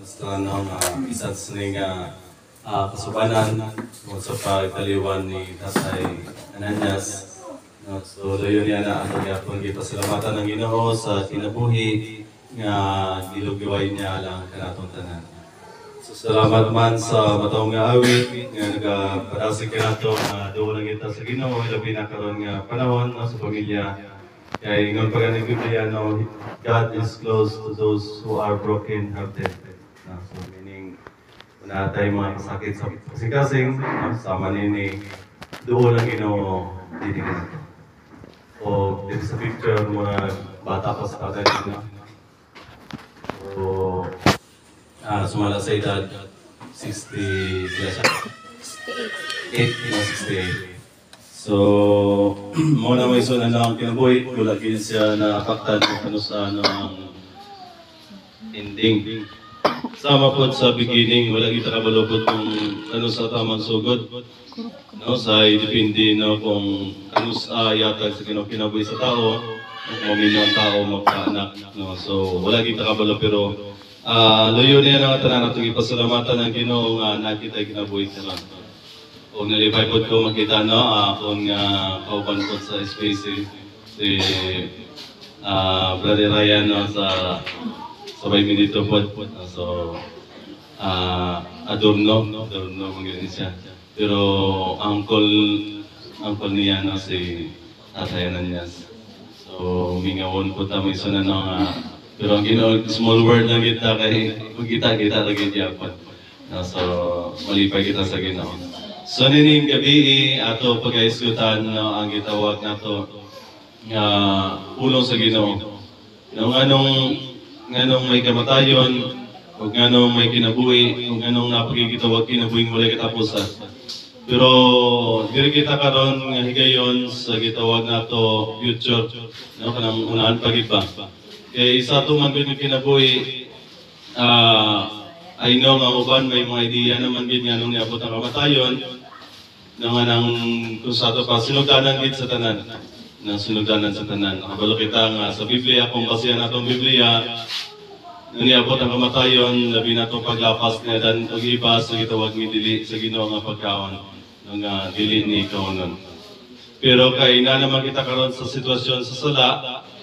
basta isa sa kasubanan sa pagkaliwan ni Tatay Ananias. So, doon niya na ang pagkakon gipasalamatan ng Ginoo sa kinabuhi nga gilugiway niya lang kanatong tanan. So, salamat man sa matawang nga awit nga nagapadasig kanato nga doon lang kita sa Ginoo labi na karon nga panahon sa pamilya. Kaya ingon pa ng Biblia, God is close to those who are broken-hearted. So meaning, wala tayong mga kasakit sa kasing-kasing, sama nini, doon lang Ginoo didigan ito. O dito sa picture, mga bata pa sa tatay nila. So, sumala sa edad, 60, 68. So, muna may iso na lang kinabuhi, wala din siya nakakaktan kung ano sa ang ending. Sama po sa beginning, wala kita kabalupot kung ano sa tamang sugod. No, sa depende kung ano sa yatag sa kinabuhi sa tao, kung mamino ang tao magkaanak. No? So, wala kita kabalo pero loyo niya na tanan natin ipasalamatan ng Ginoo nga nakita kinabuhi sa natin. Kung nalipay po ko makita, kung kauban po sa space si Brother Ryan sa sabay mi dito po. So, Adorno magaling siya. Pero uncle niya si Tatay Ananias. So, mingawon po tamo isa na pero ang small word na kita kay kita lagi diapon. So, malipay kita sa Ginoo. So nining gabi ato pag-aisgutan ang gitawag nato nga pulong sa Ginoo. Nganong may kamatayon ug nganong may kinabuhi ug nganong napagigitawag kinabuhing walay katapusan. Pero diri kita karon nga higayon sa gitawag nato future kanang unahan pagiba. Kay isa to man gyud kinabuhi I know nga uban may mga idea naman gid nga nung niabot ang kamatayon nang kung sa ato pa sinugdanan gid sa tanan. Sinugdanan sa tanan. Nakabalo kita nga sa Biblia, kung basihan natong Biblia, nung niabot ang kamatayon, labi natong paglapas niya dan pag-iba sa gitawag ni dili sa Ginoo nga pagkaon ng dili ni kaunon. Pero kay na naman kita karon sa sitwasyon sa sala,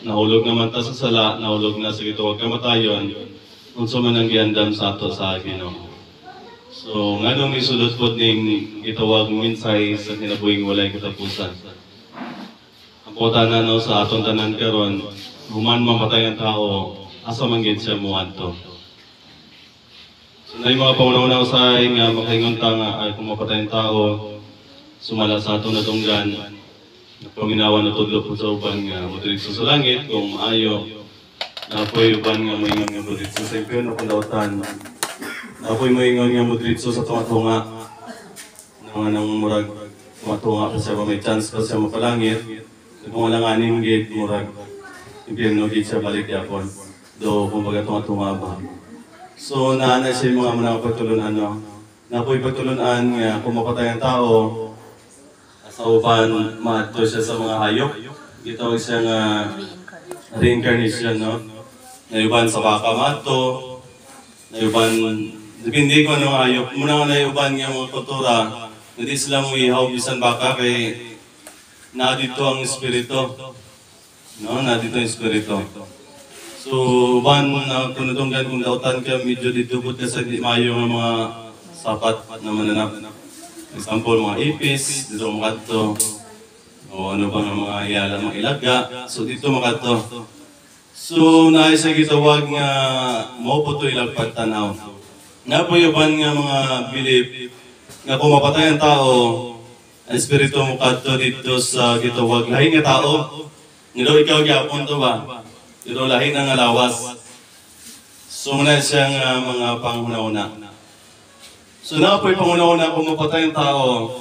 nahulog naman ta sa sala, nahulog na sa gitawag kamatayon. Unsa man ang giandam sa ato sa Ginoo. So, nganong isulod po ning itawag minsay sa kinabuhing walay katapusan. Ang puta na sa atong tanan karon, human mamatay ang tao, asa man gid siya muadto. So, na mga pauna-una usahay nga makaingon ta nga ay kung mapatay ang tao, sumala sa atong natunggan, paminawan na tudlo po sa uban nga modiretso sa langit, kung maayo, napoy uban nga moingon nga modiretso sa impyerno kung dautan. Ako'y moingon nga modiretso sa tunga-tunga nang murag tunga pa siya, may chance pa siya mapalangit. Kung alanganin gid murag impyerno gid siya balik yapon. Do kumbaga tunga-tunga ba. So naana siya mga mga pagtulunan napoy pagtulunan nga kung mapatay ang tao sa uban maadto siya sa mga hayop. Gitawag siya nga reincarnation Nayuban sa baka maadto, nayuban depende ko anong ayok. Muna nga nayuban nga mga kultura, hindi sila mo ihaw bisan baka kay nadito ang espiritu. Nadito ang espiritu. So, uban na kunutunggan kung dautan ka, medyo ditubot ka sa di mayo ng mga sapat na mananap. Example, mga ipis, dito makadto. O ano ba nga mga iyala, mga ilaga. So, dito makadto. So, naisa gitawag nga mo po ito ilang pagtanaw. Napuyaban nga mga belief nga kung mapatay ang tao, ang espiritu mo kadto dito sa gitawag lahi nga tao. Ngilo ikaw gyapon to ba? Ngilo lahi nga lawas. So muna siya nga mga panghuna-una. So napoy panghuna-una kung mapatay ang tao,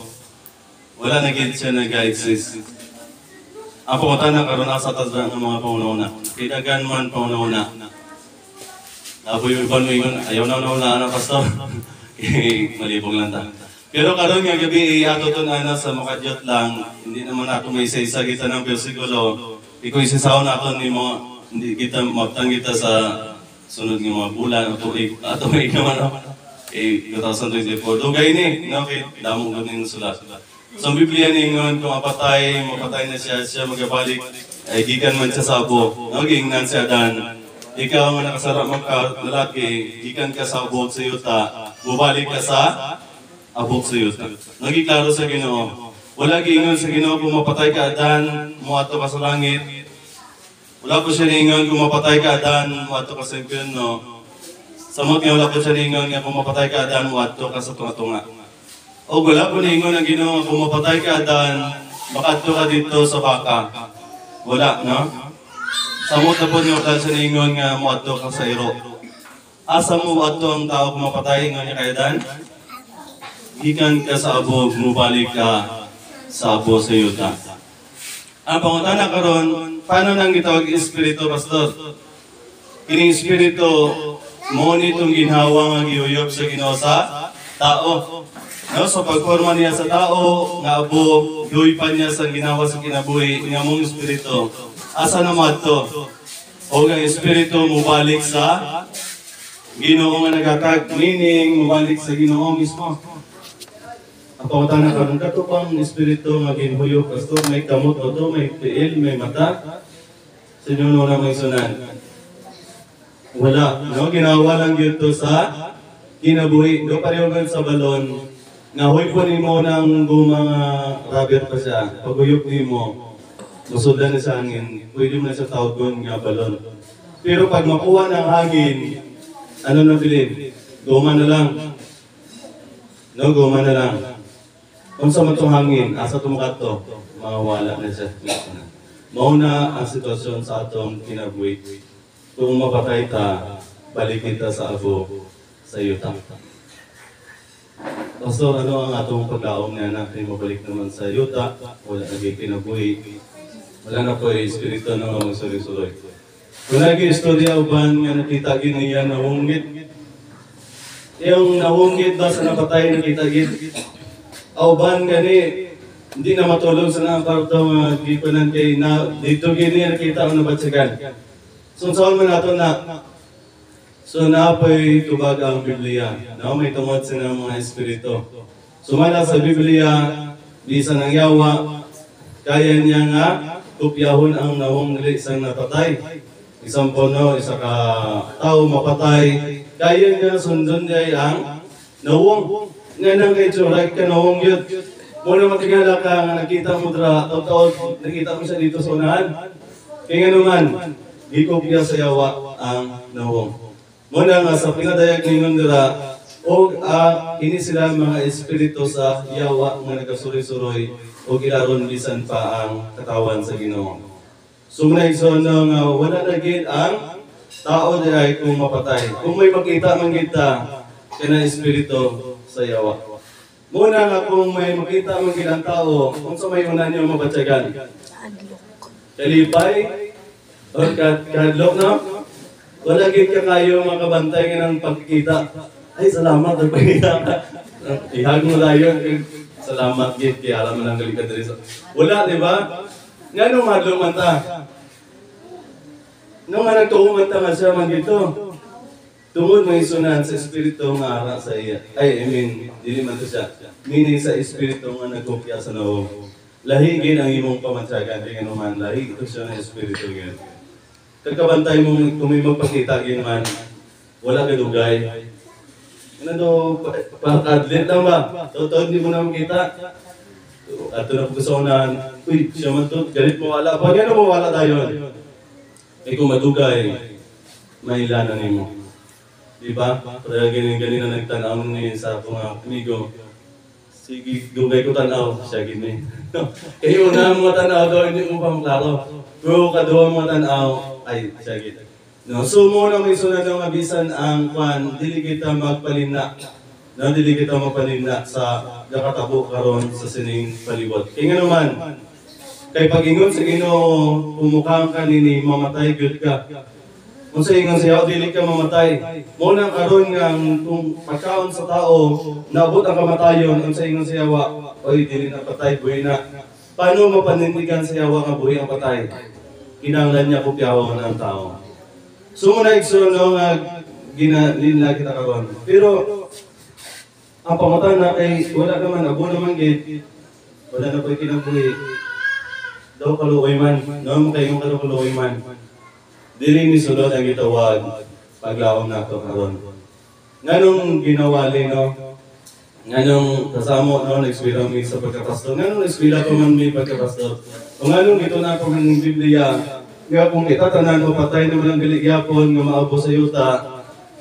wala na gid siya nag-exist. Ang pangutan karon asa ta ng mga panghuna-una. Kidagan man panghuna-una. Napoy iban mo ingon, ayaw na pastor. Malibong lang ta. Pero karon nga gabi ato to na sa makadyot lang, hindi naman nato may isa-isa kita ng bersikulo. Ikaw isasaw nato ni mo, hindi kita magtang kita sa sunod ng mga bulan o tuig, tuig naman ako. 2024. Dugay ni, no? Kaya damong ganin sulat. So, ang Biblia ningon, kung mapatay na siya magabalik, ay gikan man siya sa abo. No? Giingnan siya dan. Ikaw nga nakasarap mong lalaki, gikan ka sa abog sa yuta, bubalik ka sa abog sa yuta. Nagiklaro sa Ginoo. Wala giingon sa Ginoo kung mapatay ka dan, muato ka sa langit. Wala po siya ningon kung mapatay ka dan, muato ka sa impyerno. Samot nga wala po siya ningon nga kung mapatay ka dan, muato ka sa tunga-tunga. O wala po ningon ang Ginoo kung mapatay ka dan, makadto ka dito sa baka. Wala, no? Samot na po niyo wala siya ningon nga muato ka sa iro. Asa mo muato ang tao kung mapatay nga niya kaya dan? Gikan ka sa abog, mubalik ka sa abo sa yuta. Ang pangutana karon, paano nang gitawag espiritu, pastor? Kining espiritu mo nitong ginhawa nga gihuyop sa Ginoo sa tao. No, so pagforma niya sa tao nga abo, gihuyopan niya sa ginawa sa kinabuhi nga mong espiritu. Asa na madto? O nga espiritu mubalik sa Ginoo nga nagakag, meaning mubalik sa Ginoo mismo. Ang pangutana karon katupang espiritu nga ginhuyop, pastor, may kamot o to, may tiil, may mata. Sinuno na may sunan. Wala. No? Ginawa lang yun to sa kinabuhi. Do pareho sa balon. Nga huy po ni mo ng gumang rubber pa siya. Paguyok ni mo, musudan na sa hangin. Pwede mo na sa tawag doon nga balon. Pero pag makuha ng hangin, ano na bilin? Guma na lang. No, guma na lang. Kung sa matong hangin, asa tumukat to, mawala na siya. Mauna ang sitwasyon sa atong kinabuhi. Kung mapatay ta, balik kita sa abo sa yuta. Pastor, ano ang atong pagkaong nga natin mabalik naman sa yuta? Wala naging kinabuhi. Wala na po espiritu ng mga suloy-suloy. Kung nag-istorya uban nga nakita giniya na wunggit. Yung nawunggit ba sa napatay nakita gid? Uban gani, hindi na matulog sa mga parto nga gipunan kay na dito gini nakita ang nabatsagan. So, saan man nato na? So, napoy tubag ang Biblia. No? May tungod sa mga espiritu. Sumala sa Biblia, di sa nangyawa, kaya niya nga kupyahon ang nawong isang napatay. Isang puno, isa ka tao mapatay. Kaya niya sundon niya ang nawong. Nga nang kay Tsuray ka nawong yun. Muna matigala ka nga nakita mo dra, taon nakita mo siya dito sa unahan. Kaya nga naman, gikopya sa yawa ang nawong. Muna nga sa pinadayag ningon dira, ini sila mga espiritu sa yawa nga nagasuroy-suroy o gilaron bisan pa ang katawan sa Ginoo. Sumunay so nga wala na gid ang tao di ay kung mapatay. Kung may makita man kita kana espiritu sa yawa. Muna nga kung may makita man gid ang tao, kung sa may una niyo mabatyagan. Kalipay or kadlok na, wala gid ka kayo makabantay ng pagkikita. Ay, salamat, nagpakita ka. Ihag mo tayo. Salamat, gid. Kaya alam mo lang galing ka dali sa... Wala, di ba? Nga nung madluman ta. Nung nga nagtuuman ta nga siya man dito. Tungod may sunan sa espiritu nga ara sa iya. Ay, I mean, dili man to siya. Meaning sa espiritu nga nagkopya sa nawong. Lahigin ang imong pamansyagan. Kaya naman, lahig ito siya ng espiritu nga. Kagkabantay mo kung may magpakita man, wala ka dugay. Ano to, pakadlit lang ba? Totoo, hindi mo na makita. At ito na po sa unahan, uy, siya man to, galit mo wala. Pag ano mo wala tayo? Eh kung madugay, may ilanan mo. Diba? Kaya ganyan na nagtanaw niya sa mga amigo. Sige, dugay ko tanaw, siya gini. Kaya una mo tanaw daw, hindi mo pa maklaro. Pero kaduha mo tanaw, ay, sige. No, so muna may sunod ng abisan ang kwan, dili kita magpalinna. No, dili kita magpalinna sa nakatabo karon sa sining palibot. Kaya nga naman, kay pag-ingon sa Ginoo, pumukhang ka nini, mamatay good ka. Kung sa ingon siya, dili ka mamatay. Muna karon nga kung pagkaon sa tao, naabot ang kamatayon, kung sa ingon siya, oy, dili na patay, buhay na. Paano mapanindigan siya nga buhay ang patay? Kinanglan niya kopyawan ng tao. So muna igsoon nga ginalila kita karon. Pero ang pamatan na kay wala naman abo naman gid. Wala na ko'y kinabuhi. Daw kaluoy man, no mo kayong kaluoy man. Dili ni sulod ang gitawag paglaom nato karon. Nganong ginawali no? Nganong kasamo no nag-eskwela mi sa pagkapastor. Nganong nag-eskwela ko man mi pagkapastor. Kung nganong ito na ako ng Biblia, nga kung itatanan mo patay naman ang dili gyapon nga maabo sa yuta.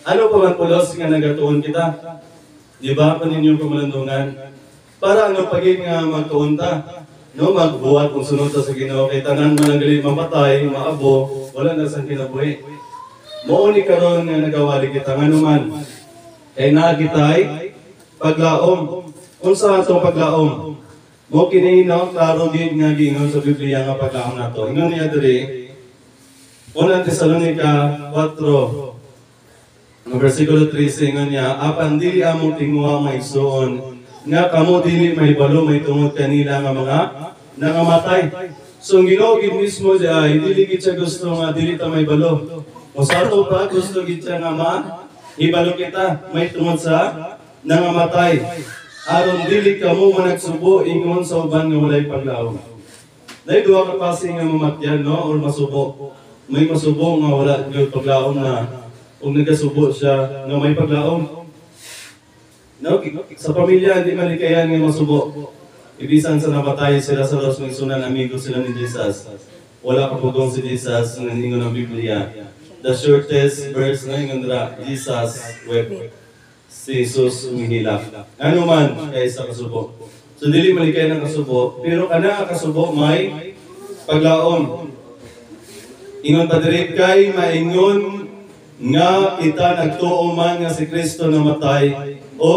Ano pa man pulos nga nagatuon kita? Di ba pa ninyong kamalandungan? Para ano paging nga magkaunta? No, magbuhat kung sunod sa Ginoo kay tanan man ang gali mapatay, maabo, wala na sang kinabuhi. Mao ni karon nga nagawali kita nganuman. Kay naa kitay paglaom. Unsa ato paglaom? Mo kini no klaro gid nga giingon sa Biblia nga paglaom nato. Ingon niya diri Unang Tesalonica 4 versikulo 13 ingon niya, apan dili among tinguha maigsoon nga kamo dili mahibalo may tungod kanila nga mga nangamatay. So ang Ginoo gid mismo diya, dili gid siya gusto nga dili ta mahibalo. O sa ato pa gusto gid siya nga mahibalo kita may tungod sa nangamatay. Aron dili kamo managsubo ingon sa uban nga walay paglaom. Nay duha ka klase nga mamatyan no or masubo. May masubo nga wala gyud paglaom na kung nagasubo siya nga may paglaom. No, sa pamilya, hindi malikayan nga masubo. Ibisan sa napatay sila sa Los Mingsunan, amigo sila ni Jesus. Wala kapugong si Jesus ng ingon ng Biblia. The shortest verse na ingon nila, Jesus wept. Si Jesus umihilak. Ano man kaya sa kasubo. So dili malikayan ang kasubo, pero kana kasubo may paglaom. Ingon pa diri kay maingon nga kita nagtuo man nga si Kristo namatay o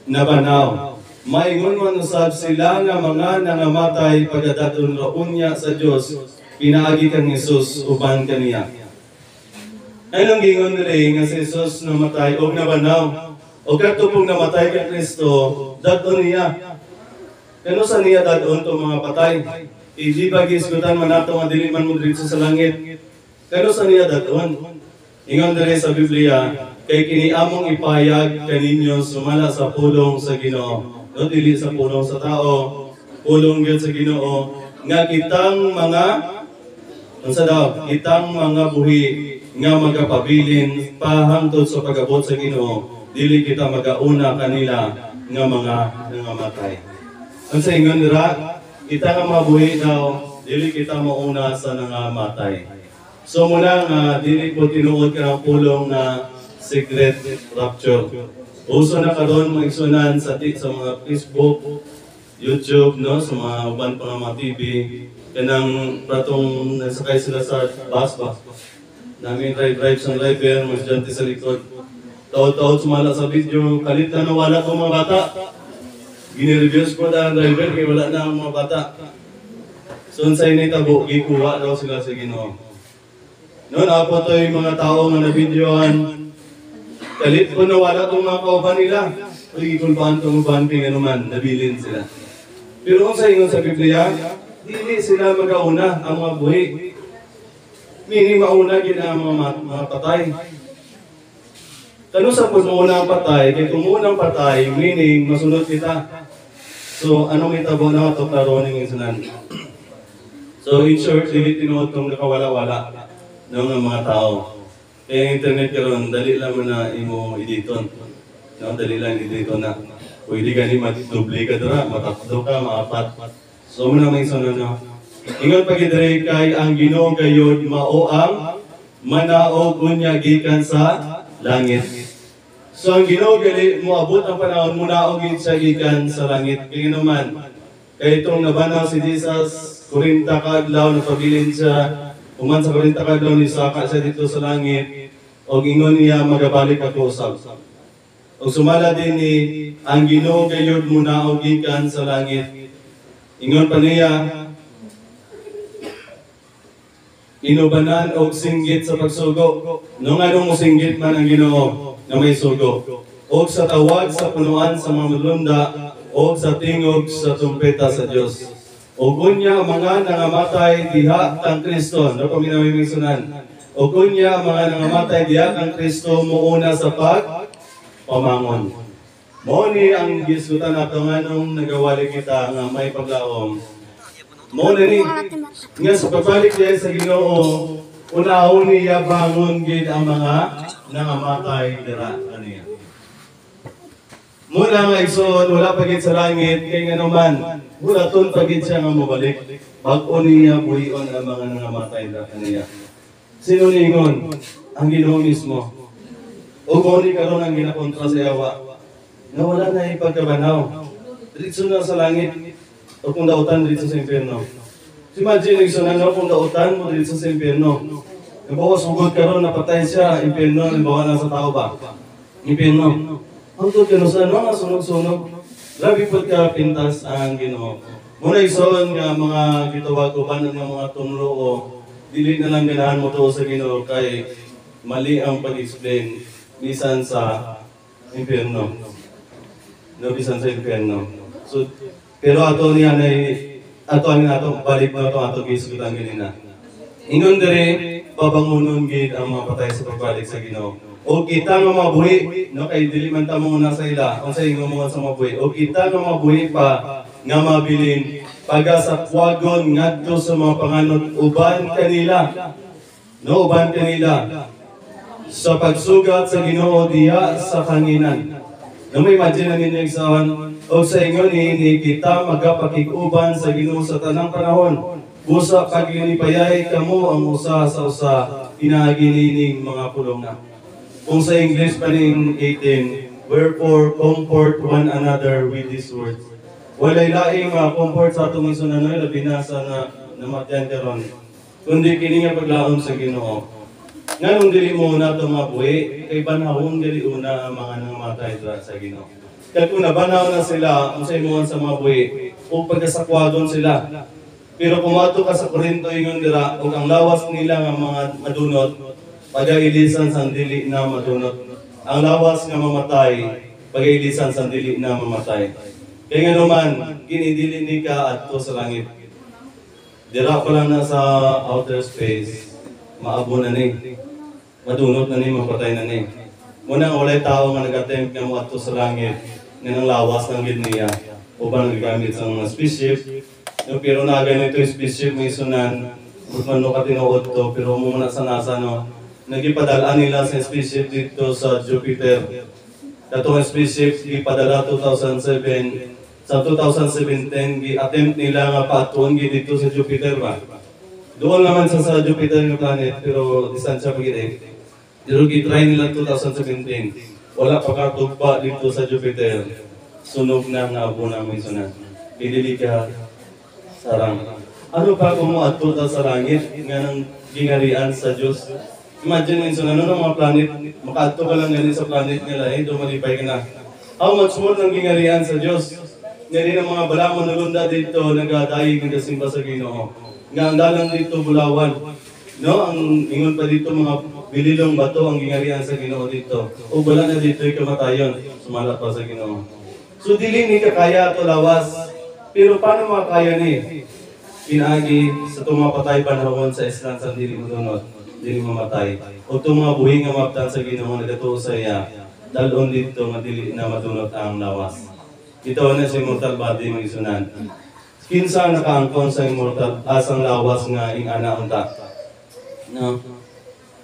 nabanaw. Maingon man usab sila nga mga nangamatay pagdaton unya sa Dios pinaagi kang Hesus uban kaniya. Anong gingon diri nga si Jesus namatay o nabanaw? O kadto pong namatay kang Kristo dadon niya. Kano sa niya dadon to mga patay? Di ba gisgutan man nato nga dili man mo diretso sa langit? Kano sa niya dadon? Ingon diri sa Biblia, kay kini among ipayag kaninyo sumala sa pulong sa Ginoo. No, dili sa pulong sa tao, pulong gyud sa Ginoo nga kitang mga unsa daw, kitang mga buhi nga magapabilin pahangtod sa pag-abot sa Ginoo, dili kita magauna kanila nga mga nangamatay. Unsa ingon dira? Kita nga mga buhi daw, dili kita mauna sa nangamatay. So muna nga, dili po tinuod ka ng pulong na secret rapture. Uso na karon maigsunan sa mga Facebook, YouTube, no, sa mga uban pa mga TV, kanang pratong nasakay sila sa bus ba. Namin drive sa driver, mas dyan sa likod. Taod-taod sumala sa video, kalit na nawala itong mga bata. Gini-reviews ko na ang driver, kaya wala na ang mga bata. So, sa initabo, gikuha daw sila sa Ginoo. Noon, ako ito yung mga tao nga na-videoan. Kalit ko nawala itong mga kauban nila. Uy, ikulbaan itong uban, kaya naman, nabilin sila. Pero kung sa ingon sa Biblia, dili sila mag-auna ang mga buhi. Meaning, mauna gina ang mga patay. Kano sa pagmuna ang patay, kaya kung muna ang patay, meaning, masunod kita. So, ano may tabo na ito, klaro ng insunan. So, in short, dili tinuod itong nakawala-wala ng mga tao. Kaya internet karon dali lang mo na imo editon. No, dali lang editon na. Pwede gani maduble ka dira, matatlo ka, maapat. So muna may sunod no. Ingon pa gid kay ang Ginoo gayud mao ang manaog unya gikan sa langit. So ang Ginoo gali moabot ang panahon munaog gid sa gikan sa langit. Kaya naman kay itong nabanaw si Jesus 40 ka adlaw napabilin siya. Uman sa 40 kadlaw ni saka siya dito sa langit og ingon niya magabalik ako usab. Og sumala din ni ang Ginoo gayud munaog gikan sa langit. Ingon pa niya inubanan og singgit sa pagsugo. No nganong mosinggit man ang Ginoo na may sugo. Og sa tawag sa punuan sa mga malunda og sa tingog sa trumpeta sa Dios. O kunya mga nangamatay diha ang Kristo, no paminawi misunan. O kunya mga nangamatay diya kang Kristo muuna sa pamangon. Mao ni ang gisgutan nato nganong nagawali kita nga may paglaom. Mao na ni nga sa pagbalik diya sa Ginoo, unahon niya bangon gid ang mga nangamatay dira kaniya. Muna nga igsoon, wala pa gid sa langit, kay nga naman, hulaton pa gid siya nga mobalik. Bag-o niya buhion ang mga nangamatay na kaniya. Sino ningon? Ang Ginoo mismo. O ni karon ang ginakontra sa yawa. Na wala na ipagkabanaw. Diretso na sa langit. O kung dautan, diretso sa impyerno. Imagine, igsoon na kung dautan mo diretso sa impyerno. Nabawa sugod karon napatay siya, impyerno, nabawa na sa tao ba? Impyerno. Ang tutino sa mga sunog-sunog, grabe po ka pintas ang Ginoo. Muna igsoon nga mga gitawag uban ng mga tumlo o dili na lang ganahan mo to sa Ginoo kay mali ang pag-explain bisan sa impyerno. No, bisan sa impyerno. So, pero ato niya na ato ang ato balik na ato gisgutan ganina. Ingon diri babangunon gid ang mga patay sa pagbalik sa Ginoo. O kita nga mabuhi, no, kay dili man ta muna sa ila, kung sa inyo mga sa mabuhi. O kita nga mabuhi pa, nga mabilin, pagasakwagon ngadto sa mga panganod, uban kanila. No, uban kanila. Sa pagsugat sa Ginoo diya sa kanginan. No, may imagine na ninyo igsawan, o sa inyo ni kita magapakikuban sa Ginoo sa tanang panahon. Busa paglinipayay kamo ang usa sa usa, inaginining mga pulong na. Kung sa English pa rin 18, wherefore comfort one another with these words. Walay laing comfort sa atong isunanoy, labi na sa namatyan karon. Kundi kini nga paglaom sa Ginoo. Nganong dili mo na ito mabuhi, kay banahon dili una ang mga nangamatay sa Ginoo. Kaya kung nabanaw na sila, kung sa imuhan sa mabuhi, o pagkasakwadon sila. Pero kung ato ka sa Korinto ingon dira, o ang lawas nila nga mga madunot, pag-ailisan sa dili na madunot. Ang lawas nga mamatay, pag-ailisan sa dili na mamatay. Kaya nga naman, kinidili ni ka adto sa langit. Dira pa lang na sa outer space, maabo na ni. Madunot na ni, mapatay na ni. Muna ang walay tao nga nag-attempt nga mo adto sa langit, nga nang lawas ng gid niya, upang nagagamit sa mga spaceship. Pero na ganito yung spaceship, may sunan, kung ano ka tinuod to, pero muna sa NASA, no? Nagipadala nila sa spaceship dito sa Jupiter. Katong spaceship gipadala 2007. Sa 2017, gi-attempt nila nga paatuon dito sa Jupiter ba. Doon naman sa Jupiter nga planet, pero distansya pa gid. Pero gi-try nila 2017. Wala pa katugpa dito sa Jupiter. Sunog na nga abo na may sunan. Dili ka sarang. Ano pa kung mo adto ta sa langit nga nang gingarian sa Dios? Imagine mo ano ng mga planet, makaadto ka lang ganun sa planet nila, dumalipay ka na. How much more nang gingarian sa Diyos? Ngayon ang mga balamon na lunda dito, nagadaig ng kasimba sa Ginoo. Nga ang dalang dito bulawan. No, ang ingon pa dito mga bililong bato ang gingarian sa Ginoo dito. O wala na dito yung kamatayon, sumala pa sa Ginoo. So dili ni kakaya to lawas. Pero paano makakaya ni? Pinaagi sa tumapatay panahon sa Islam sa dili mo dunot. Dili mamatay. O itong mga buhi nga maptan sa Ginoo nga nagatuo sa iya, dalon dito nga dili na madunot ang lawas. Ito na si immortal body ng isunan. Kinsa nakaangkon sa immortal asang lawas nga ing ana unta. No.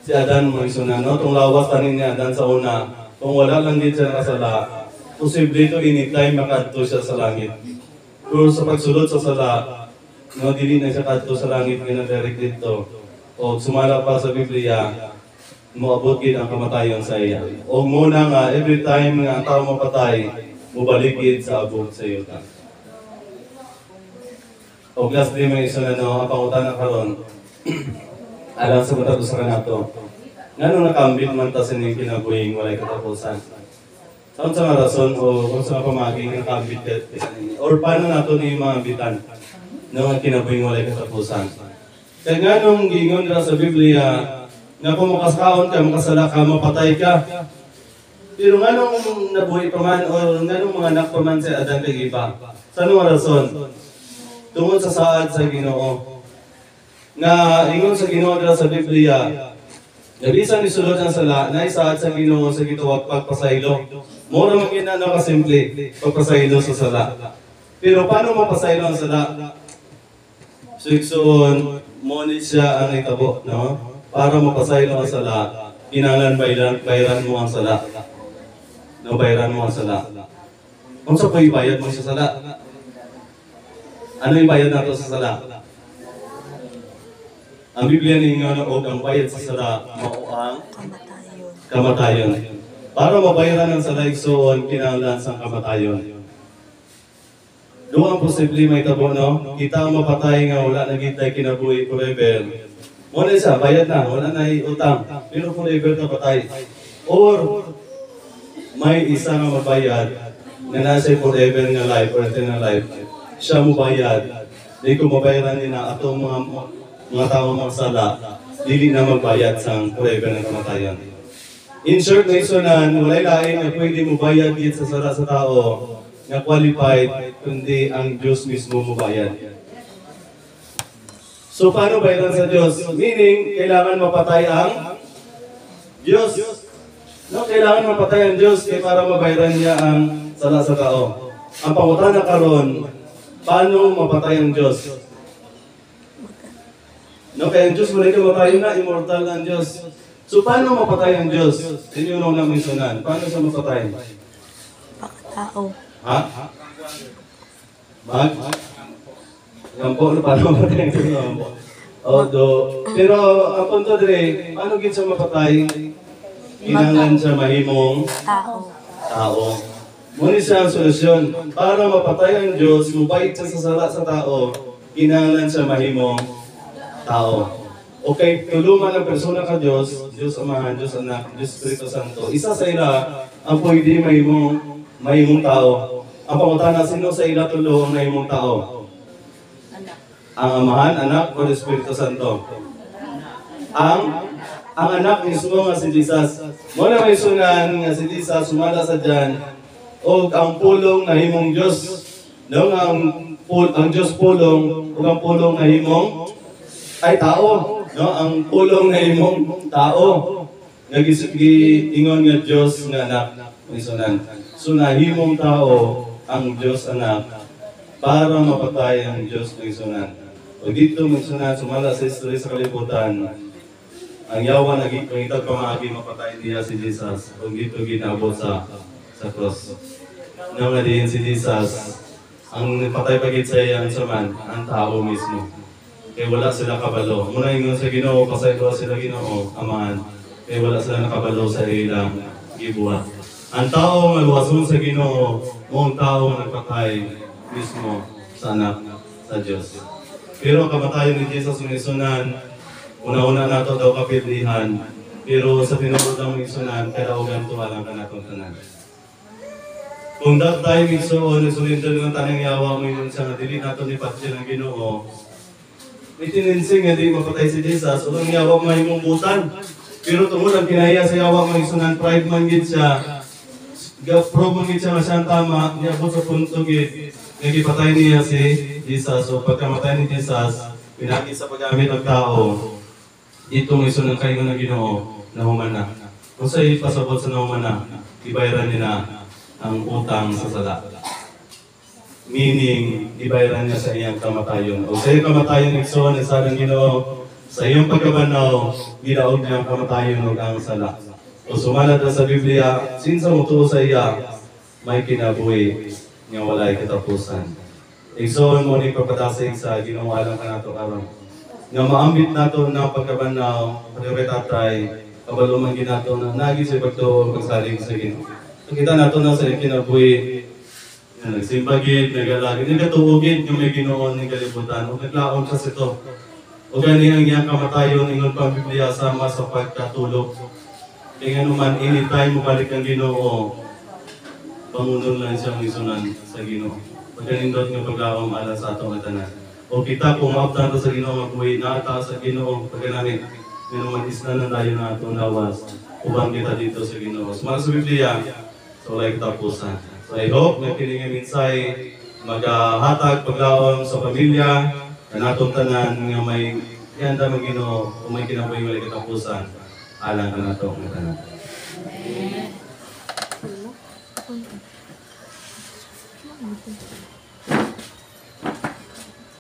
Si Adan mo isunan, no? Itong lawas tanin ni Adan sa una, kung wala lang dito siya nakasala, posible ito anytime makadto siya sa langit. Pero sa pagsulod sa sala, no, dili na siya kadto sa langit nga direct dito. O sumala pa sa Biblia, moabot gid ang kamatayon sa iya. O muna nga, every time nga ang tao mapatay, mubalik gid sa abot sa iyo. O last day may isa na no, ang pangutan na karon. Alam sa matag sa kanato. Nganong nakambit man ta sa ning kinabuhing walay katapusan. Saan sa nga rason o kung sa pamaging nakambit ka or paano nato ni mga bitan ng kinabuhing walay katapusan. Kaya nga nung gingon nila sa Biblia, na kung makasakaon ka, makasala ka, mapatay ka. Pero nga nung nabuhay pa man, o nga nung mga anak pa man si Adan kay Eva, sa anong rason? Tungod sa saad sa Ginoo. Na ingon sa Ginoo nila sa Biblia, Nabisan ni sulod ang sala, na isaad sa Ginoo sa gituwag pagpasaylo. Mura man ginano ka simple, pagpasaylo sa sala. Pero paano mapasaylo ang sala? Suksoon, monit siya ang itabo, no? Para mapasaylo ang sala, kinahanglan bayran mo ang sala. No, bayran mo ang sala. Kung sa po bayad mo sa sala? Ano yung bayad nato sa sala? Ang Biblia ninyo na ang bayad sa sala, mao ang kamatayon. Para mabayaran ang sala igsoon, kinahanglan sa kamatayon. Doon ang posible may tabo, no? Kita ang mapatay nga wala na gitay kinabuhi forever. Muna siya, bayad na, wala na utang. Pero forever ka patay. Or, may isa nga mabayad na nasa forever nga life or eternal life. Siya mo bayad. Di ko mabayaran nila atong mga tao magsala, dili na magbayad sa forever ng kamatayan. In short, na isunan, walay lain na pwede mo bayad dito sa sala sa tao na qualified, kundi ang Diyos mismo mo bayad. So, paano bayaran sa Diyos? Meaning, kailangan mapatay ang Diyos. No, kailangan mapatay ang Diyos para mabayaran niya ang sala sa tao. Ang pangutana karon, paano mapatay ang Diyos? No, kaya ang Diyos wala ka matayo na, immortal ang Diyos. So, paano mapatay ang Diyos? Yun yung unang mensunan. Paano siya mapatay? Pagkatao. Ha? Gampo, paano mapatay ang Diyos? Pero, ang punto dire, paano gid siya mapatay? Kinahanglan siya mahimong tao. Muna siya ang solusyon. Para mapatay ang Diyos, mubait siya sa sala sa tao, kinahanglan siya mahimong tao. Okay, tulungan ang persona ka Diyos, Diyos Amahan, Diyos Anak, Diyos Espiritu Santo. Isa sa ila, ang pwede mahimong tao. Ang pangutana, sino sa ila tulo ang mahimong tao? Ang Amahan, Anak, o Espiritu Santo? Ang anak mismo nga si Jesus. Muna may sunan nga si Jesus, sumala sa dyan, o ang pulong na himong Diyos. No, ang Diyos pulong, o ang pulong na himong ay tao, no? Ang pulong na imong tao. Nag-ingon nga Diyos nga anak, isunan. So nahimong tao ang Diyos anak para mapatay ang Diyos ng isunan. O dito isunan, sumala sa history sa kalibutan, ang yawa nagitag pamagi mapatay niya si Jesus. O dito ginabot sa cross. Nang nga din si Jesus, ang patay pagit sa iyang saman, ang tao mismo. Kaya wala sila kabalo. Muna yung sa Ginoo, pasaylo sila Ginoo, Amahan. Kaya wala sila nakabalo sa ilang gibuhat. Ang tao nga luwason sa Ginoo, ang tao nga nagpatay mismo sa anak sa Diyos. Pero ang kamatayon ni Jesus ng isunan, una-una nato daw kapitlihan, pero sa tinurod ng isunan, kalaugan tuwalang ka natong tanan. Kung that time isuon, isulindo ng tanang yawa mo yun sa dili nato ni Patsi ng Ginoo, itininsing nga di mapatay si Jesus, o ang yawa may mumbutan. Pero tungod ang kinaya sa yawa may sunan, pride man gid siya. Prove man gid siya nga siyang tama, niabot sa punto gid. Nagipatay niya si Jesus. So pagkamatay ni Jesus, pinakit sa paggamit ng tao, itong isunang kayo ng Ginoo na humana. Kung sa ipasabot sa naumana, ibayaran nila ang utang sa sala. Meaning, ibayaran niya sa iyang kamatayon. O sa iyang kamatayon, igsoon, sa ng Ginoo, sa iyong pagkabanaw, gidaog niya ang kamatayon ng ang sala. O sumalat na sa Biblia, sinsa mo tuo sa iya, may kinabuhi nga walay katapusan. Igsoon mo ni papadasig sa Ginoo alam ka nato karon. Nga maambit nato ng pagkabanaw, pagkabetatay, kabaluman ginato na nagi sa pagtuo, pagsalig sa Ginoo. Kita nato na sa kinabuhi, nagsimbagid, nagalagid, nagatuugid yung may Ginoo ng kalibutan. O naglaon sa ito. O gani ang iyang kamatayon, ingon pa ang Biblia sama sa pagkatulog. Kaya nga naman, anytime mo balik ang Ginoo, pangunod lang siyang isunan sa Ginoo. Pagkanindot nga paglaong ala sa atong tanan. O kita kung maaptan sa Ginoo, magbuhi na ata sa Ginoo, pagkanamit, nga naman isna na tayo na atong lawas. Ubang kita dito sa Ginoo. Sumala sa Biblia, so like tapusan. So I hope na kining minsay maghatag paglaom sa pamilya, na natong tanan nga may ihanda man Ginoo o may kinabuhi wala katapusan. Alang ka na to ang tanan.